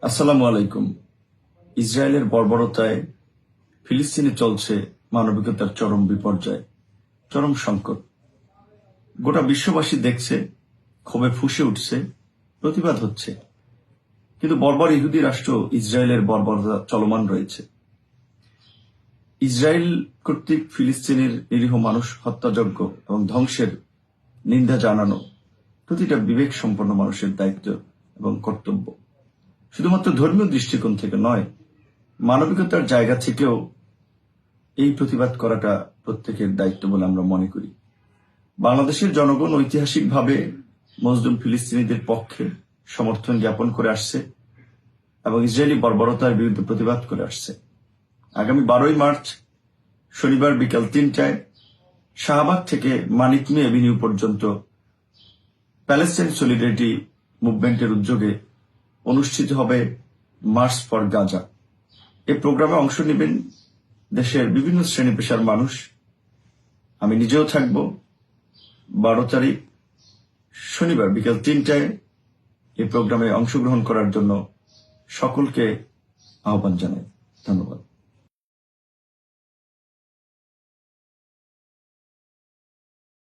আসসালামু আলাইকুম। ইসরায়েলের বর্বরতায় ফিলিস্তিনে চলছে মানবিকতার চরম বিপর্যয়, চরম সংকট। গোটা বিশ্ববাসী দেখছে, ক্ষোভে ফুঁসে উঠছে, প্রতিবাদ হচ্ছে। কিন্তু বর্বর ইহুদি রাষ্ট্র ইসরায়েলের বর্বরতা চলমান রয়েছে। ইসরায়েল কর্তৃক ফিলিস্তিনের নিরীহ মানুষ হত্যাযজ্ঞ এবং ধ্বংসের নিন্দা জানানো প্রতিটা বিবেক সম্পন্ন মানুষের দায়িত্ব এবং কর্তব্য। শুধুমাত্র ধর্মীয় দৃষ্টিকোণ থেকে নয়, মানবিকতার জায়গা থেকেও এই প্রতিবাদ করাটা প্রত্যেকের দায়িত্ব বলে আমরা মনে করি। বাংলাদেশের জনগণ ঐতিহাসিকভাবে মজলুম ফিলিস্তিনিদের পক্ষে সমর্থন জ্ঞাপন করে আসছে এবং ইসরায়েলি বর্বরতার বিরুদ্ধে প্রতিবাদ করে আসছে। আগামী 12ই মার্চ শনিবার বিকাল 3টায় শাহবাগ থেকে মানিক মী এভিনিউ পর্যন্ত প্যালেস্টাইন সলিডারিটি মুভমেন্টের উদ্যোগে অনুষ্ঠিত হবে মার্চ ফর গাজা। এই প্রোগ্রামে অংশ নেবেন দেশের বিভিন্ন শ্রেণী পেশার মানুষ। আমি নিজেও থাকব। 12 তারিখ শনিবার বিকাল 3টায় এই প্রোগ্রামে অংশগ্রহণ করার জন্য সকলকে আহ্বান জানাই। ধন্যবাদ।